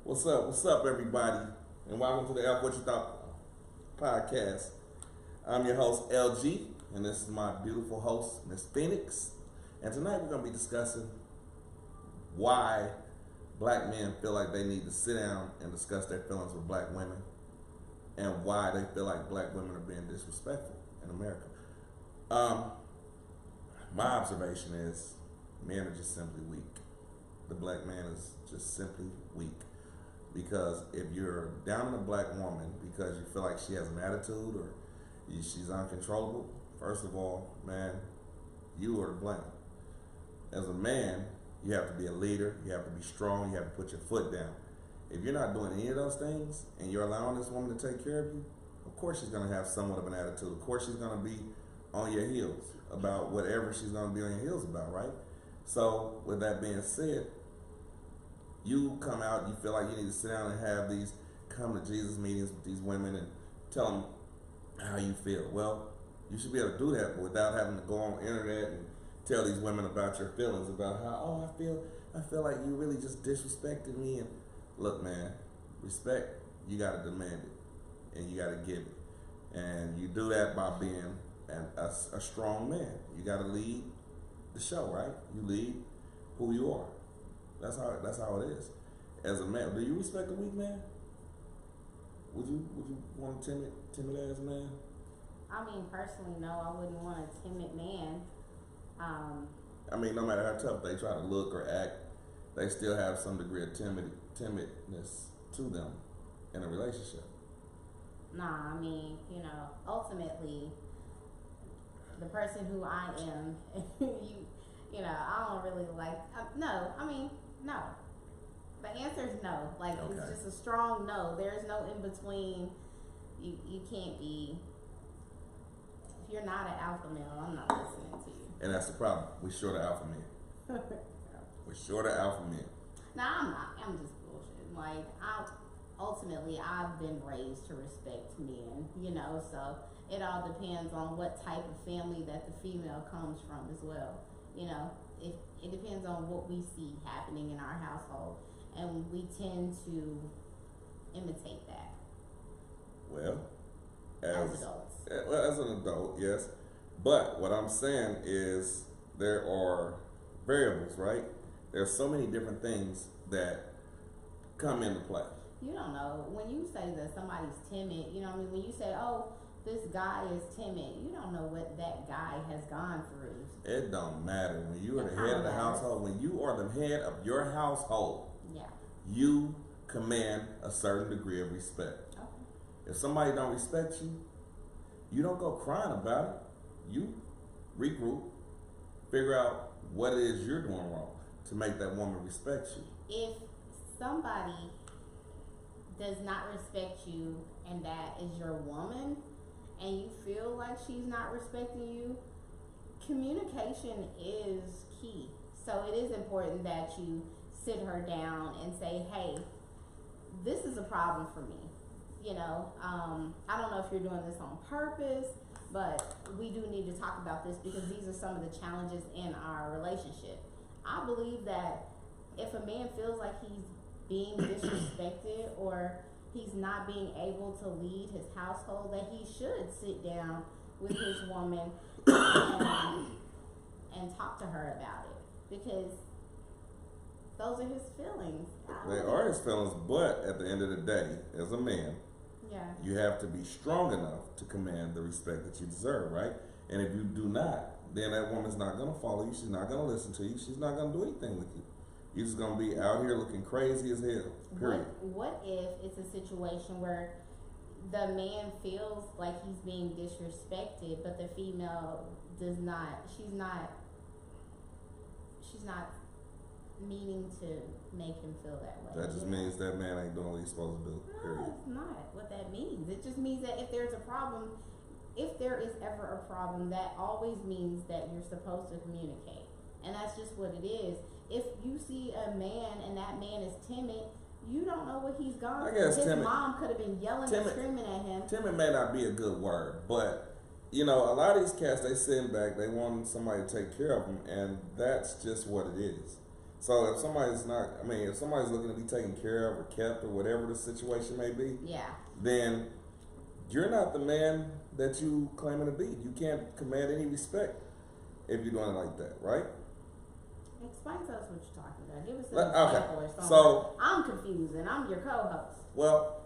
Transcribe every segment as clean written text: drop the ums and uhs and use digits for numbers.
What's up? What's up, everybody? And welcome to the F What You Thought podcast. I'm your host, LG, and this is my beautiful host, Miss Phoenix. And tonight we're going to be discussing why black men feel like they need to sit down and discuss their feelings with black women, and why they feel like black women are being disrespectful in America. My observation is men are just simply weak. The black man is just simply weak. Because if you're down on a black woman because you feel like she has an attitude or she's uncontrollable, first of all, man, you are to blame. As a man, you have to be a leader, you have to be strong, you have to put your foot down. If you're not doing any of those things and you're allowing this woman to take care of you, of course she's going to have somewhat of an attitude. Of course she's going to be on your heels about whatever she's going to be on your heels about, right? So with that being said, you come out, you feel like you need to sit down and have these come to Jesus meetings with these women and tell them how you feel. Well, you should be able to do that without having to go on the internet and tell these women about your feelings, about how, I feel like you really just disrespected me. And look, man, respect, you got to demand it and you got to give it. And you do that by being a strong man. You got to lead the show, right? You lead who you are. That's how it is. As a man, do you respect a weak man? Would you want a timid ass man? I mean, personally, no, I wouldn't want a timid man. I mean, no matter how tough they try to look or act, they still have some degree of timidness to them in a relationship. Nah, I mean, ultimately, the person who I am, I don't really like. No. The answer is no. Like, okay. It's just a strong no. There's no in between. You can't be. If you're not an alpha male, I'm not listening to you. And that's the problem. We're short of alpha men. We're short of alpha men. No, I'm not. I'm just bullshit. Like, ultimately, I've been raised to respect men. So it all depends on what type of family that the female comes from as well. It depends on what we see happening in our household, and we tend to imitate that. Well, as adults. As an adult, yes. But what I'm saying is there are variables, right? There's so many different things that come into play. You don't know. When you say that somebody's timid, when you say, oh, this guy is timid, you don't know what that guy has gone through. It don't matter. When you are the head of the household, when you are the head of your household, you command a certain degree of respect. Okay. If somebody don't respect you, you don't go crying about it. You regroup, figure out what it is you're doing wrong to make that woman respect you. If somebody does not respect you and that is your woman, and you feel like she's not respecting you, communication is key. So it is important that you sit her down and say, hey, this is a problem for me. I don't know if you're doing this on purpose, but we do need to talk about this because these are some of the challenges in our relationship. I believe that if a man feels like he's being disrespected or he's not being able to lead his household, that he should sit down with his woman and talk to her about it, because those are his feelings. They are his feelings, but at the end of the day, as a man, you have to be strong enough to command the respect that you deserve, right? And if you do not, then that woman's not going to follow you. She's not going to listen to you. She's not going to do anything with you. You're just going to be out here looking crazy as hell, period. What if it's a situation where the man feels like he's being disrespected, but the female does not, she's not meaning to make him feel that way? That just means that man ain't doing what he's supposed to do, period. No, it's not what that means. It just means that if there is ever a problem, that always means that you're supposed to communicate. And that's just what it is. If you see a man and that man is timid, you don't know what he's gone through. His mom could have been yelling and screaming at him. Timid may not be a good word, but a lot of these cats, they sitting back, they want somebody to take care of them, and that's just what it is. So if somebody's not, I mean, if somebody's looking to be taken care of or kept or whatever the situation may be, Yeah. then you're not the man that you claiming to be. You can't command any respect if you're doing it like that, right? Explain to us what you're talking about. Give us an Okay. example or something. So I'm confused and I'm your co-host. well,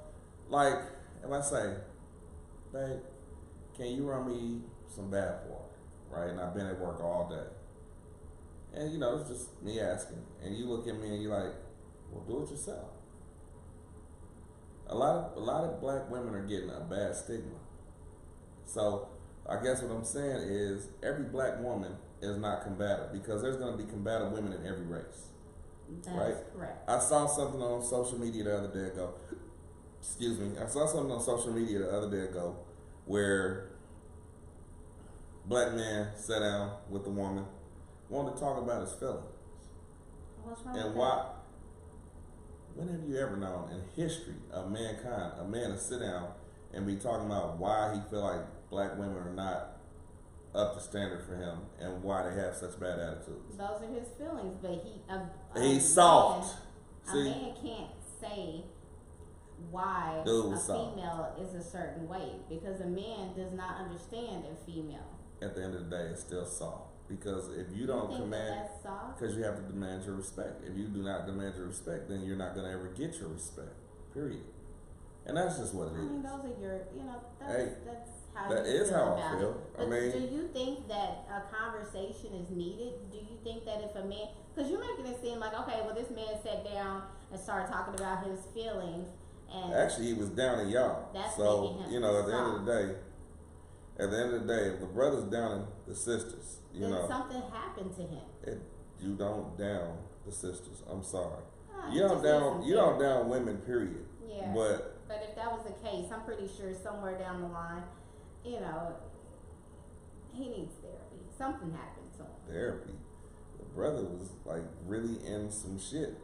like if I say, babe, can you run me some bath water, right? And I've been at work all day. And you know, it's just me asking. And you look at me and you're like, well, do it yourself. A lot of black women are getting a bad stigma. So I guess what I'm saying is every black woman is not combative because there's gonna be combative women in every race. That's Right. correct. I saw something on social media the other day ago. Excuse me. I saw something on social media the other day ago where black man sat down with a woman, wanted to talk about his feelings. What's wrong And with why? When have you ever known in history of mankind a man to sit down and be talking about why he feel like black women are not up to standard for him and why they have such bad attitudes? that? Those are his feelings, but He's soft. A See, man can't say why Dude a was soft. female is a certain way because a man does not understand a female. at the end of the day, it's still soft because if you You don't think command, that's soft? because you have to demand your respect. If you do not demand your respect, then you're not going to ever get your respect. Period. And that's just what it I mean, is. those are your, that's, Hey, that's how that you is feel how I about feel. it. I But mean- do you think that a conversation is needed? Do you think that if a man, because you're making it seem like, okay, well, this man sat down and started talking about his feelings, and Actually, he was down in y'all. That's So making him you know, at the end of soft. the day, if the brother's downing the sisters, you then know, something happened to him. you don't down the sisters. I'm sorry. Ah, You don't just down. listen You to don't him. down women. Period. Yeah. But But if that was the case, I'm pretty sure somewhere down the line, he needs therapy. Something happened to him. therapy. The brother was like really in some shit.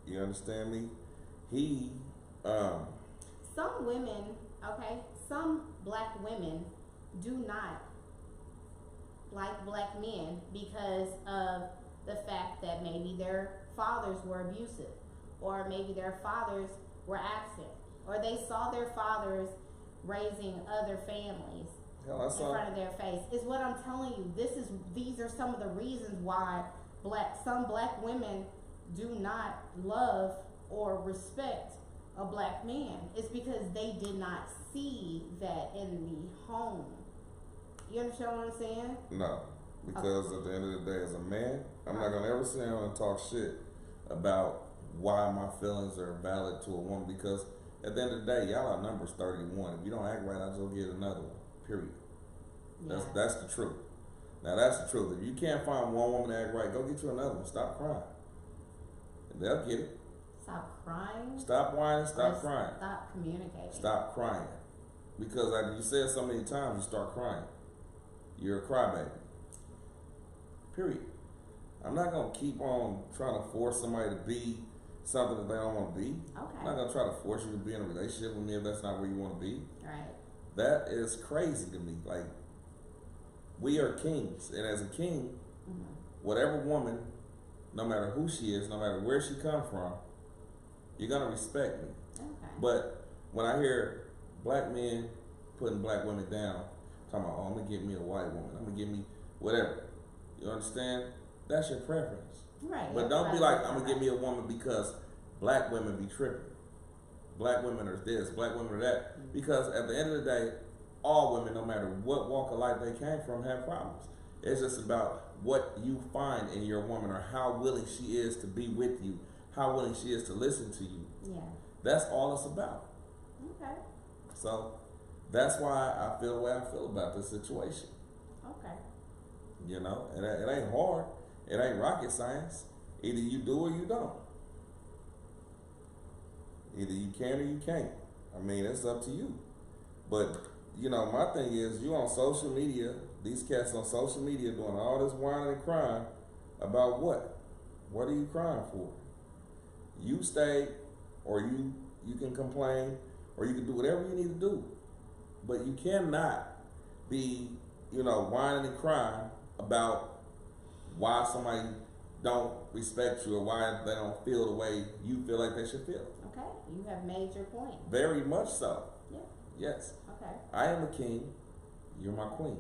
You understand me? He, Some women, some black women do not like black men because of the fact that maybe their fathers were abusive, or maybe their fathers were absent, or they saw their fathers raising other families hell, I in saw. front of their face. Is what I'm telling you. These are some of the reasons why some black women do not love or respect a black man. It's because they did not see that in the home. You understand what I'm saying? No, because at the end of the day, as a man, I'm not gonna ever sit down and talk shit about why my feelings are valid to a woman. Because at the end of the day, y'all are numbers 31. If you don't act right, I'll just go get another one. Period. That's the truth. Now that's the truth. If you can't find one woman to act right, go get you another one. Stop crying. And they'll get it. Stop crying. Stop whining. Stop Or crying. Stop communicating. Stop crying. Because like you said so many times, you start crying. You're a crybaby. Period. I'm not gonna keep on trying to force somebody to be something that they don't want to be. Okay. I'm not gonna try to force you to be in a relationship with me if that's not where you want to be. Right. That is crazy to me. Like, we are kings, and as a king, Mm-hmm. whatever woman, no matter who she is, no matter where she come from, you're gonna respect me. Okay. But when I hear black men putting black women down, talking about, oh, I'm gonna get me a white woman, I'm gonna get me whatever. You understand? That's your preference. Right. But don't be like, I'm gonna get me a woman because black women be tripping. Black women are this, black women are that. Because at the end of the day, all women, no matter what walk of life they came from, have problems. It's just about what you find in your woman or how willing she is to be with you, how willing she is to listen to you. Yeah. That's all it's about. Okay. So that's why I feel the way I feel about this situation. Okay. You know, it ain't hard. It ain't rocket science. Either you do or you don't. Either you can or you can't. I mean, it's up to you. But, you know, my thing is, you on social media, these cats on social media doing all this whining and crying about what? What are you crying for? You stay, or you can complain, or you can do whatever you need to do. But you cannot be, whining and crying about why somebody don't respect you or why they don't feel the way you feel like they should feel. Okay, you have made your point. Very much so. Yeah. Yes. Okay. I am a king. You're my queen.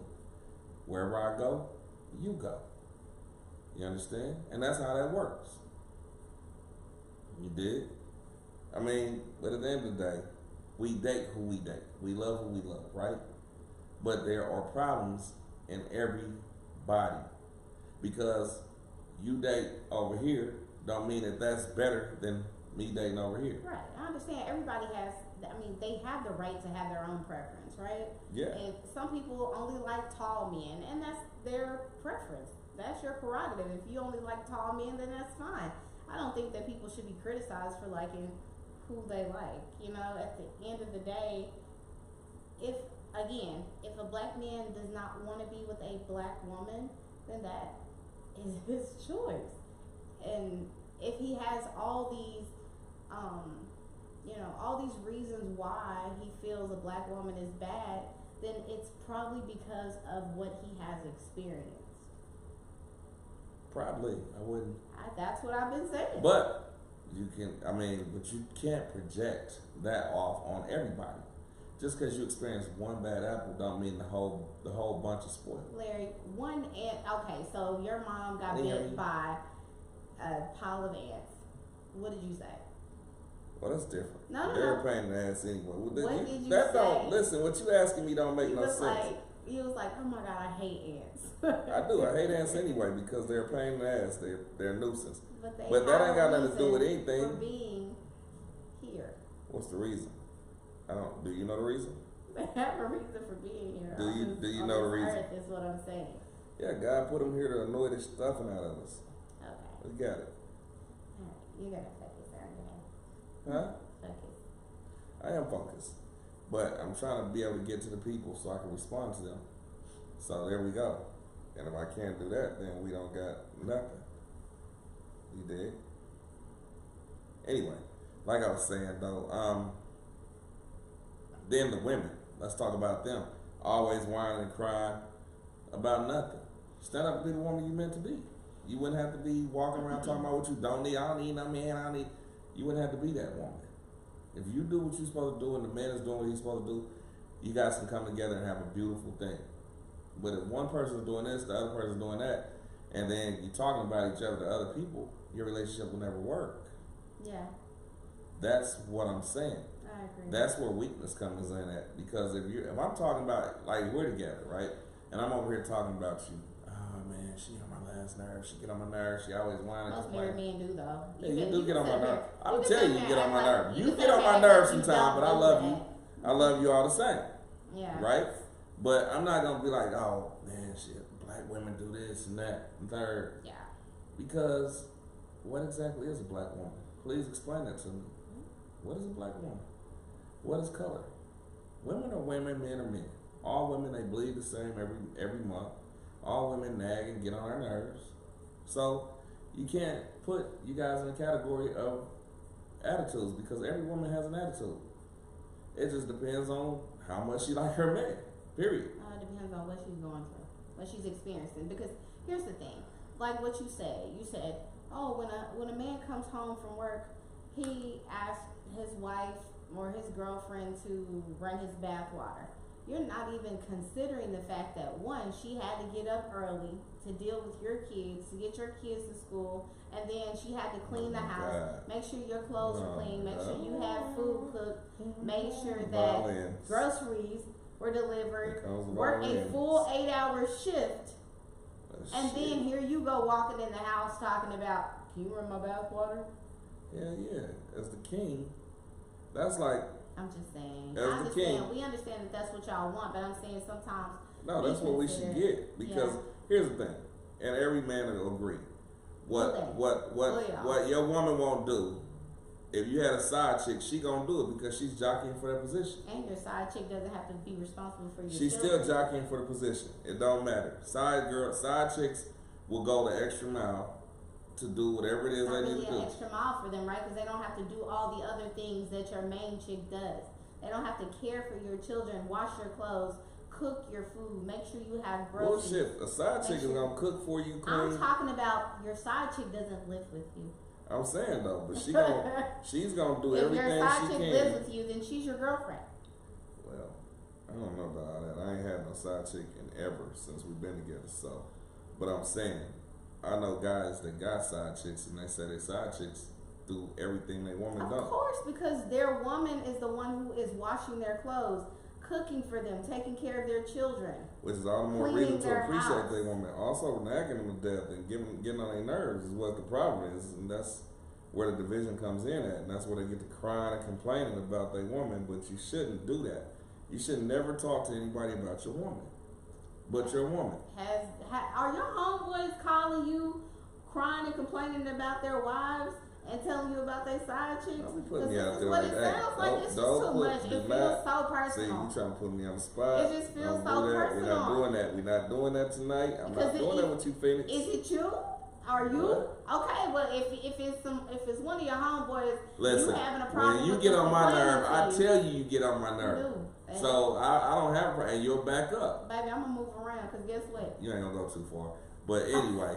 Wherever I go, you go. You understand? And that's how that works. You did? I mean, but at the end of the day, we date who we date. We love who we love, right? But there are problems in everybody. Because you date over here don't mean that that's better than me dating over here. Right. I understand everybody has, I mean, they have the right to have their own preference, right? Yeah. And some people only like tall men, and that's their preference. That's your prerogative. If you only like tall men, then that's fine. I don't think that people should be criticized for liking who they like. You know, at the end of the day, if a black man does not want to be with a black woman, then that is his choice. And if he has all these, all these reasons why he feels a black woman is bad, then it's probably because of what he has experienced. Probably. I wouldn't. That's what I've been saying. But you can't project that off on everybody. Just because you experience one bad apple don't mean the whole bunch is spoiled. Larry, okay, so your mom got bit by a pile of ants. What did you say? Well, that's different. No. They're a pain in the ass anyway. What did you that say? Don't listen. What you asking me don't make no sense. He was like, oh my God, I hate ants. I do. I hate ants anyway because they're a pain in the ass. They're a nuisance. But that ain't got nothing to do with anything. For being here. What's the reason? Do you know the reason? They have a reason for being here. Do you know the reason? Earth is what I'm saying. Yeah, God put them here to annoy the stuffing out of us. Okay. We got it. Alright, you're gonna focus, aren't you? Huh? Focus. I am focused. But I'm trying to be able to get to the people so I can respond to them. So there we go. And if I can't do that, then we don't got nothing. You dig? Anyway, like I was saying though, then the women, let's talk about them. Always whining and crying about nothing. Stand up and be the woman you meant to be. You wouldn't have to be walking around talking about what you don't need. I don't need no man. You wouldn't have to be that woman. If you do what you're supposed to do and the man is doing what he's supposed to do, you guys can come together and have a beautiful thing. But if one person is doing this, the other person is doing that, and then you're talking about each other to other people, your relationship will never work. Yeah. That's what I'm saying. I agree. That's where weakness comes in at. Because if I'm talking about, like, we're together, right? And I'm over here talking about you. Oh man, she on my last nerve. She get on my nerves. She always whining. Most married men do though. Yeah, you do get on my nerves. I'm tell telling you, you get on my nerves. You get on my nerves sometimes, but I love you. I love you all the same. Yeah. Right? But I'm not gonna be like, oh man, shit, black women do this and that and third. Yeah. Because what exactly is a black woman? Please explain that to me. What is a black woman? What is color? Women are women, men are men. All women, they bleed the same every month. All women nag and get on our nerves. So you can't put you guys in a category of attitudes because every woman has an attitude. It just depends on how much she like her man. Period. It depends on what she's going through, what she's experiencing. Because here's the thing, like what you said. You said, oh, when a man comes home from work, he asks his wife or his girlfriend to run his bath water. You're not even considering the fact that one, she had to get up early to deal with your kids, to get your kids to school, and then she had to clean the house, make sure your clothes are clean, make sure you have food cooked, make sure that groceries were delivered, work a full 8-hour shift, and then here you go walking in the house talking about, can you run my bath water? Yeah. As the king, that's like. I'm just saying. We understand that that's what y'all want, but I'm saying sometimes. No, that's what we should get because here's the thing, and every man will agree. What your woman won't do, if you had a side chick, she gonna do it because she's jockeying for that position. And your side chick doesn't have to be responsible for your. She's still jockeying for the position. It don't matter. Side chicks will go the extra mile to do whatever it is they need to do. An extra mile for them, right? Because they don't have to do all the other things that your main chick does. They don't have to care for your children, wash your clothes, cook your food. Make sure you have groceries. Bullshit. A side chick is gonna cook for you, clean. I'm talking about your side chick doesn't live with you. I'm saying though, but she's gonna do everything If your side she chick can. lives with you, then she's your girlfriend. Well, I don't know about all that. I ain't had no side chick in ever since we've been together. So, but I'm saying, I know guys that got side chicks and they say their side chicks do everything they woman does. Of course, because their woman is the one who is washing their clothes, cooking for them, taking care of their children. Which is all the more cleaning reason to their appreciate house. their woman. Also, nagging them to death and getting on their nerves is what the problem is, and that's where the division comes in at, and that's where they get to crying and complaining about their woman. But you shouldn't do that. You should never talk to anybody about your woman, but your woman. Are your homeboys calling you, crying and complaining about their wives and telling you about their side chicks? Don't be putting me This out is there what like it that. sounds like. It's just too much. It feels so See, personal. you trying to put me on the spot. It just feels Don't so do that. personal. We're not doing that. We're not doing that tonight. I'm not doing that with you, Phoenix. Is it you? Are you What? okay? Well, if it's one of your homeboys, Listen, you having a problem. when you with get them on my nerve, I complaining to you, tell you get on my nerve. you do. So I don't have, and you'll back up. Baby, I'm gonna move around because guess what? You ain't gonna go too far. But anyway,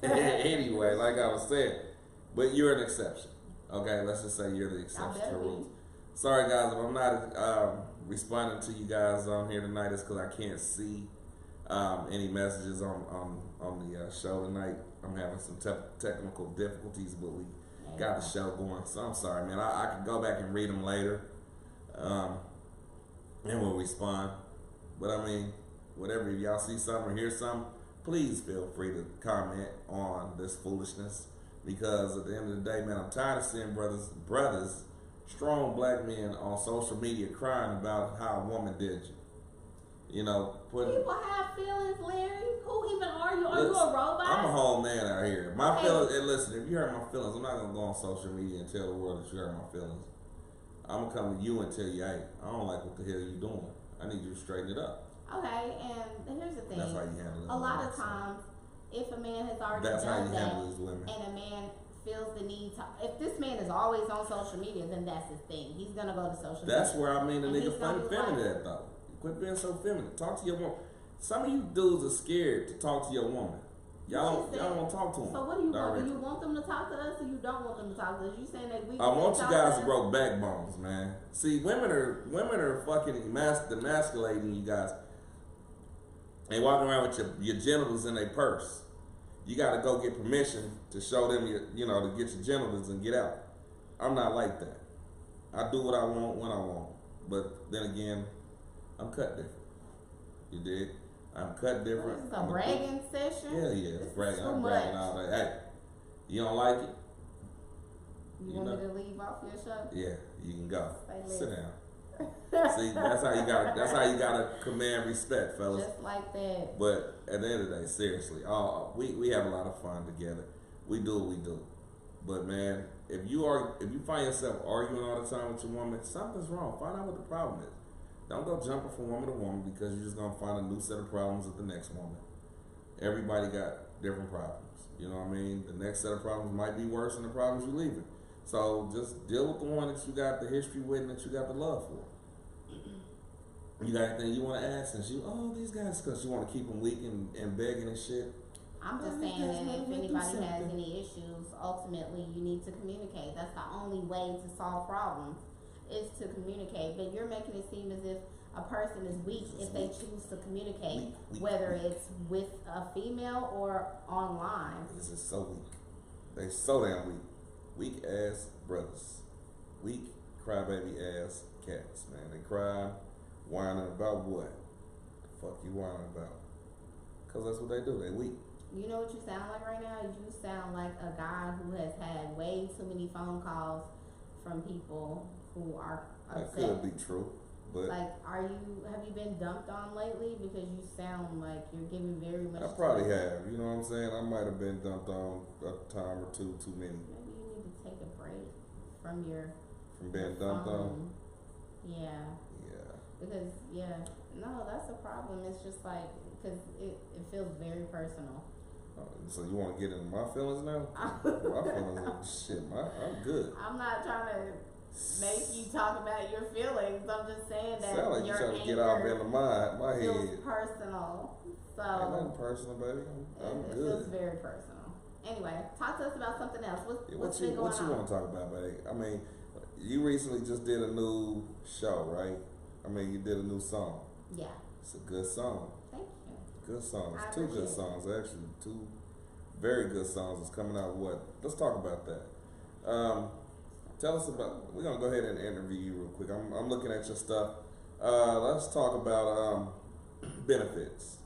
anyway, like I was saying, but you're an exception. Okay, let's just say you're the exception to better the be. rules. Sorry guys, if I'm not responding to you guys on here tonight, it's because I can't see any messages on the show tonight. I'm having some technical difficulties, but we got the show going. So I'm sorry, man. I can go back and read them later, and we'll respond. But I mean, whatever, if y'all see something or hear something, please feel free to comment on this foolishness. Because at the end of the day, man, I'm tired of seeing brothers, strong black men on social media crying about how a woman did you. You know, People have feelings, Larry. Who even are you? Are you a robot? I'm a whole man out here. My Okay. feelings, and listen, if you hurt my feelings, I'm not gonna go on social media and tell the world that you hurt my feelings. I'm gonna come to you and tell you, hey, I don't like what the hell you're doing. I need you to straighten it up. Okay, and here's the thing. That's how you handle it. A lot of times, if a man has already That's how done you that, handle these women. and a man feels the need to, if this man is always on social media, then that's his thing. He's gonna go to social That's media. where I mean the And nigga he's gonna funny be feminine like- at though. Quit being so feminine. Talk to your woman. Some of you dudes are scared to talk to your woman. Y'all What is don't that? want to talk to them. So what do you want? directly. Do you want them to talk to us, or you don't want them to talk to us? You saying that we? I want you talk guys us? to grow backbones, man. See, women are fucking emasculating you guys. They walking around with your genitals in their purse. You got to go get permission to show them to get your genitals and get out. I'm not like that. I do what I want when I want. But then again, I'm cut different. You dig? I'm cut different. This is a I'm bragging session. Yeah, This it's is bragging. too I'm bragging much. all day. Hey, you don't like it? You You want know. me to leave off your show? Yeah, you can go. Say Sit less. down. See, that's how you gotta command respect, fellas. Just like that. But at the end of the day, seriously, we have a lot of fun together. We do what we do. But man, if you find yourself arguing all the time with your woman, something's wrong. Find out what the problem is. Don't go jumping from woman to woman because you're just gonna find a new set of problems with the next woman. Everybody got different problems. You know what I mean? The next set of problems might be worse than the problems you're leaving. So just deal with the one that you got the history with and that you got the love for. You got anything you want to add since these guys, because you want to keep them weak and begging and shit? I'm just saying that if anybody has any issues, ultimately you need to communicate. That's the only way to solve problems is to communicate. But you're making it seem as if a person is weak if they choose to communicate, Weak. whether it's with a female or online. This is so weak. They so damn weak. Weak ass brothers. Weak crybaby ass cats, man. They cry, whining about what? The fuck you whining about? Because that's what they do. They weak. You know what you sound like right now? You sound like a guy who has had way too many phone calls from people who are That upset. could be true. But Like, have you been dumped on lately? Because you sound like you're giving very much. I probably have. You know what I'm saying? I might have been dumped on a time or two too many. Maybe you need to take a break from your. From being dumped on. Yeah. Yeah. Because no, that's a problem. It's just like because it feels very personal. So you want to get into my feelings now? My feelings are shit. I'm good. I'm not trying to make you talk about your feelings. I'm just saying that Sound like you your trying to get off anger in my feels head. personal. So Ain't nothing personal, baby. I'm it good. feels very personal. Anyway, talk to us about something else. Yeah, What's been going what you on? want to talk about, baby? I mean, you recently just did a new show, right? I mean, you did a new song. Yeah. It's a good song. Thank you. Good songs. I Two good appreciate it. songs, actually. Two very good songs is coming out. What? Let's talk about that. Tell us about. We're gonna go ahead and interview you real quick. I'm looking at your stuff. Let's talk about benefits.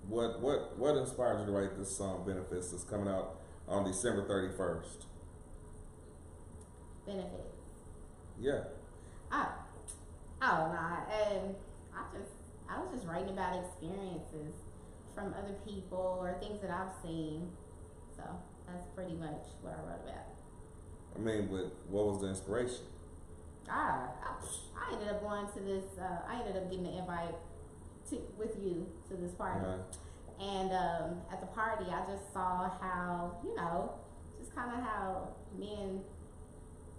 What inspired you to write this song, Benefits? That's coming out on December 31st. Benefits. Yeah. Oh. Oh no. And I was just writing about experiences from other people or things that I've seen. So that's pretty much what I wrote about. I mean, but what was the inspiration? I ended up going to this. I ended up getting an invite with you to this party, and at the party, I just saw how just kind of how men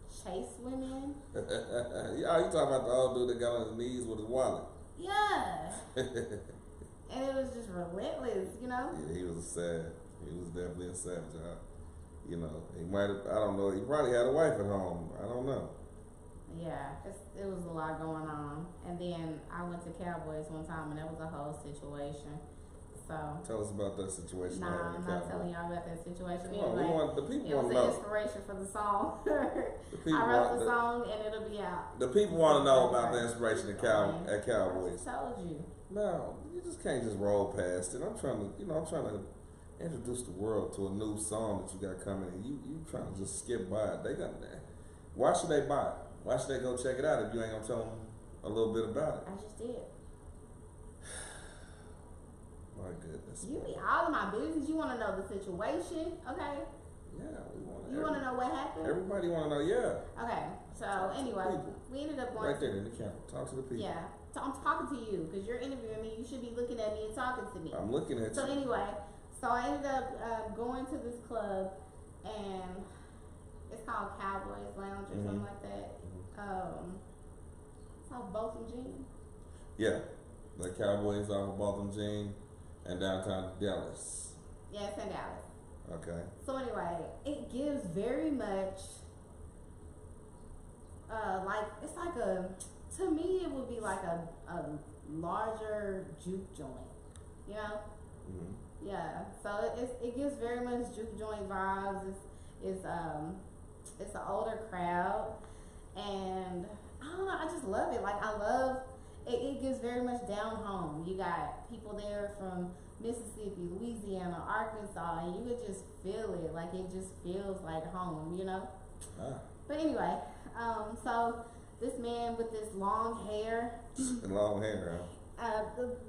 chase women. Yeah, you talking about the old dude that got on his knees with his wallet? Yeah, and it was just relentless, Yeah, he was a sad. He was definitely a savage. He might have. I don't know. He probably had a wife at home. I don't know. Yeah, it was a lot going on. And then I went to Cowboys one time, and that was a whole situation. So Tell us about that situation. nah, I'm not telling y'all about that situation. Come on, Anyway, the people it want was to an know. inspiration for the song. The people I wrote want the song, and it'll be out. The people want to know about the inspiration at I Cowboys. just told you. No, you just can't just roll past it. I'm trying to introduce the world to a new song that you got coming, and you trying to just skip by it. They got that. Why should they buy it? Why should they go check it out if you ain't gonna tell them a little bit about it? I just did. My goodness. You be all of my business. You want to know the situation, okay? Yeah, we want. You want to know what happened? Everybody want to know. Yeah. Okay. So Talk to the anyway, people. we ended up going. Right there in the camera. Talk to the people. Yeah. So I'm talking to you because you're interviewing me. You should be looking at me and talking to me. I'm looking at So you. anyway, so I ended up going to this club, and it's called Cowboys Lounge or something like that. It's off Botham Jean. Yeah, the Cowboys off of Botham Jean and downtown Dallas. Yeah, it's in Dallas. Okay. So anyway, it gives very much to me it would be like a larger juke joint, you know? Mm-hmm. Yeah. So it gives very much juke joint vibes. It's an older crowd, and I don't know, I just love it. Like I love it. It gives very much down home. You got people there from Mississippi, Louisiana, Arkansas, and you could just feel it. Like it just feels like home, you know? Ah. But anyway, so this man with this long hair, Long hair,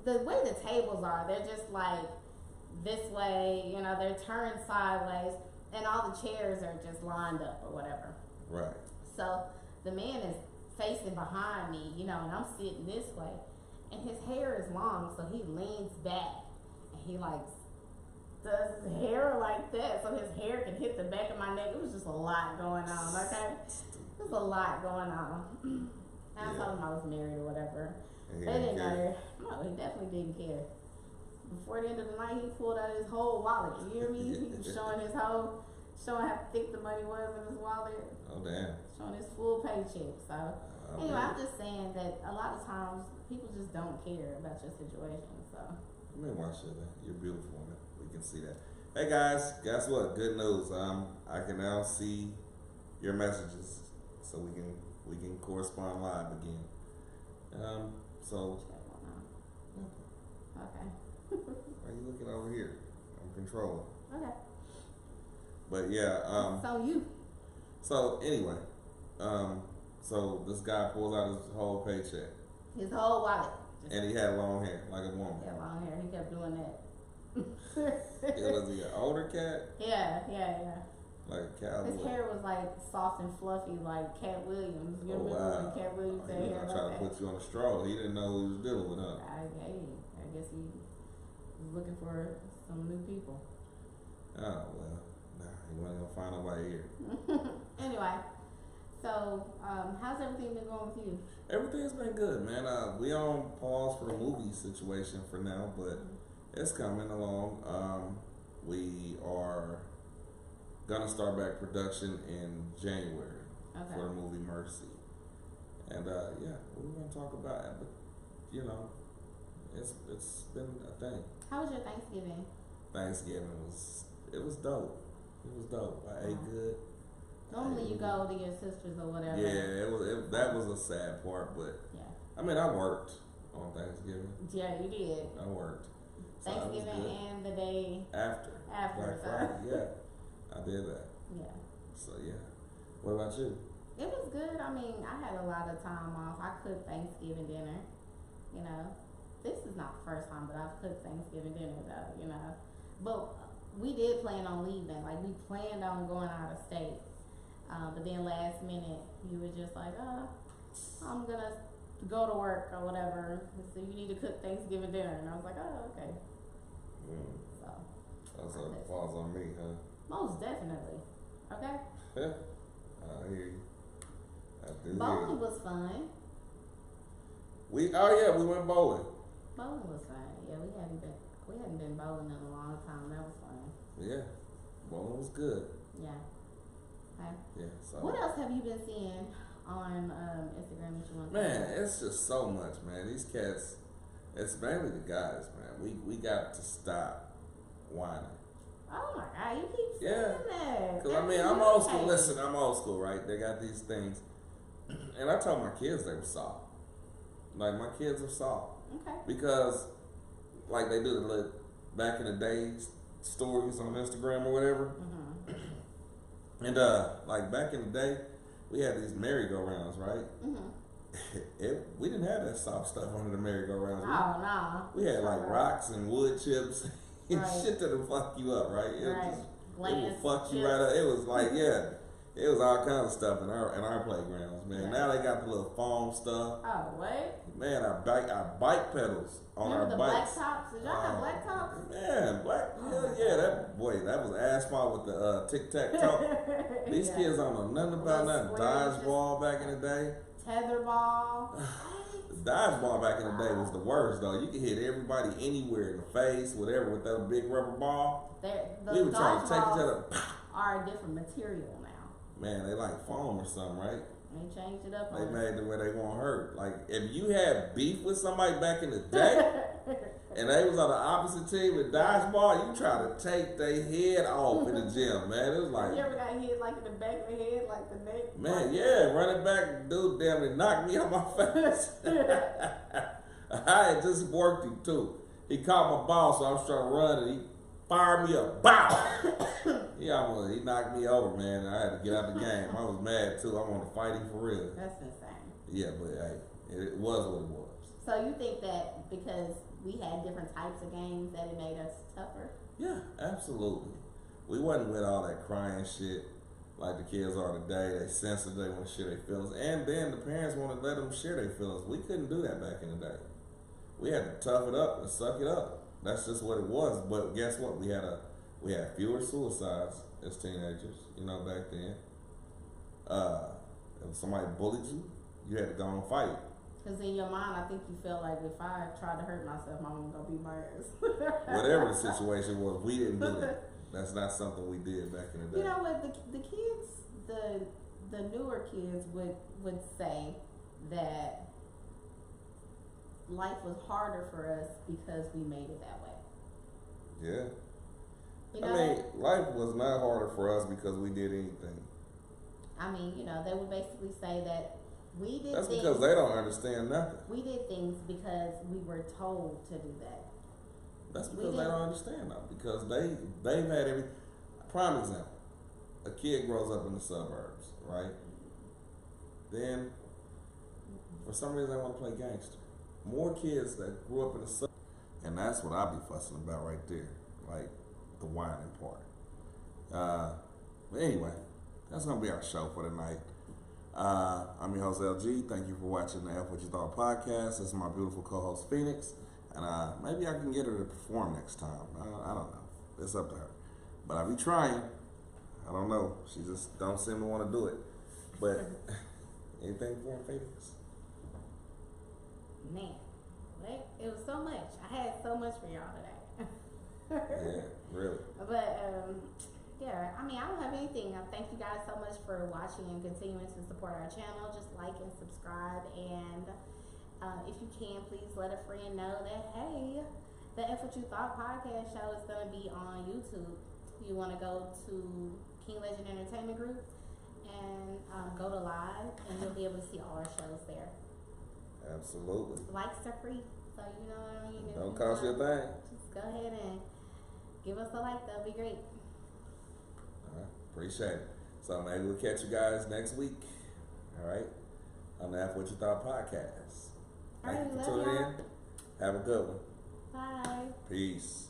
the way the tables are, they're just like this way, you know, they're turned sideways, and all the chairs are just lined up or whatever. Right. So the man is facing behind me, you know, and I'm sitting this way, and his hair is long, so he leans back, and he like does his hair like that, so his hair can hit the back of my neck. It was just a lot going on, okay? There's a lot going on. And I told him I was married or whatever. And he They didn't didn't care. matter. No, he definitely didn't care. Before the end of the night, he pulled out his whole wallet. You hear me? He was showing how thick the money was in his wallet. Oh damn. Showing his full paycheck. So Oh, anyway, man. I'm just saying that a lot of times people just don't care about your situation. So Let me watch it. You're beautiful woman. We can see that. Hey guys, guess what? Good news. I can now see your messages, so we can correspond live again. So okay. why are you looking over here? I'm controlling. Okay. But yeah. So anyway, so this guy pulls out his whole paycheck, His whole wallet. and he had long hair like a woman. He had long hair. He kept doing that. Was he an older cat? Yeah. Like a cowboy? His hair was like soft and fluffy, like Cat Williams. You Oh, remember wow. when Cat Williams had He was hair gonna like try to that? put you on a straw. He didn't know who he was dealing with, huh? I guess he was looking for some new people. Oh well, nah, he wasn't gonna find nobody here. Anyway, So, how's everything been going with you? Everything's been good, man. We on pause for the movie situation for now, but it's coming along. We are gonna start back production in January Okay. for the movie Mercy, and yeah, we're gonna talk about it. But you know, it's been a thing. How was your Thanksgiving? Thanksgiving was dope. It was dope. I ate good. Normally you go to your sisters or whatever. Yeah, that was a sad part, but Yeah. I mean, I worked on Thanksgiving. Yeah, you did. I worked. So that was Thanksgiving good. and the day After Black so- Friday, yeah, I did that. Yeah. So yeah. What about you? It was good. I mean, I had a lot of time off. I cooked Thanksgiving dinner. You know, this is not the first time, but I've cooked Thanksgiving dinner though. You know, but we did plan on leaving. Like we planned on going out of state. But then last minute, you were just like, I'm gonna go to work or whatever. So you need to cook Thanksgiving dinner, and I was like, oh, okay. So That falls on me, huh? most definitely. Okay. I hear you. I do hear Bowling you. was fun. We went bowling. Bowling was fun. Yeah, we hadn't been bowling in a long time. That was fun. Yeah, bowling was good. Yeah. Okay. Yeah. So What else have you been seeing on Instagram that you want to man, it's just so much, man. These cats, it's mainly the guys, man. We got to stop whining. Oh my God, you keep saying Yeah. that. Cause I mean, I'm old school. Listen, I'm old school, right? They got these things, and I told my kids they were soft. Like my kids are soft Okay. because, like they do the little back in the days stories on Instagram or whatever. Mhm. And like back in the day, we had these merry-go-rounds, right? Mhm. We didn't have that soft stuff under the merry-go-rounds. Oh no. We had like rocks and wood chips and Right. shit that'll fuck you up, right? Right. It Glass would fuck you chips. right up. It was like, yeah, it was all kinds of stuff in our playgrounds, man. Yeah. Now they got the little foam stuff. Oh what? Man, our bike pedals on Remember our the bikes. black tops? Did y'all have black tops? Man, black, Oh, yeah, that was asphalt with the tic tac toe. These Yeah. kids don't know nothing about Little nothing. squares, Dodgeball back in the day. Tetherball. The dodgeball back in the day was the worst though. You could hit everybody anywhere in the face, whatever, with that big rubber ball. The We were trying to take each dodgeballs other. are a different material now. Man, they like foam or something, right? They changed it up They on made it where they won't hurt. Like if you had beef with somebody back in the day, and they was on the opposite team with dodgeball, you try to take their head off in the gym, man. It was like, You ever got hit like in the back of the head, like the neck? man, yeah, running back, dude, damn it, knocked me on my face. I had just worked him too. He caught my ball, so I was trying to run, and he fired me up. Bow! He knocked me over, man. And I had to get out the game. I was mad too. I wanted to fight him for real. That's insane. Yeah, but hey, it was what it was. So you think that because we had different types of games that it made us tougher? Yeah, absolutely. We wasn't with all that crying shit like the kids are today. They sensitive, they want to share their feelings. And then the parents want to let them share their feelings. We couldn't do that back in the day. We had to tough it up and suck it up. That's just what it was. But guess what? We had fewer suicides as teenagers, back then. If somebody bullied you, you had to go and fight. Because in your mind, I think you felt like if I tried to hurt myself, my mom gonna beat my ass. Whatever the situation was, we didn't do that. That's not something we did back in the day. You know what? The kids, the newer kids would say that life was harder for us because we made it that way. Yeah. You know? I mean, life was not harder for us because we did anything. I mean, they would basically say that we did That's things. because they don't understand nothing. We did things because we were told to do that. That's because they don't understand though. Because they've had every prime example. A kid grows up in the suburbs, right? Then for some reason they want to play gangster. More kids that grew up in the suburbs, and that's what I be fussing about right there, like the whining part. But anyway, that's gonna be our show for tonight. I'm your host LG. Thank you for watching the F What You Thought podcast. This is my beautiful co-host Phoenix, and maybe I can get her to perform next time. I don't know. It's up to her, but I be trying. I don't know. She just don't seem to want to do it. But anything for Felix? Man, it was so much. I had so much for y'all today. Yeah, really. But yeah, I mean, I don't have anything. Thank you guys so much for watching and continuing to support our channel. Just like and subscribe, and if you can, please let a friend know that hey, the F What You Thought podcast show is gonna be on YouTube. You want to go to King Legend Entertainment Group and go to live, and you'll be able to see all our shows there. Absolutely. Likes are free, so you know what I mean. If Don't you cost you a want, thing. just go ahead and give us a like. That'll be great. All right, appreciate it. So maybe we'll catch you guys next week. All right, on the F What You Thought podcast. All right, Thank you for love tuning y'all. in. Have a good one. Bye. Peace.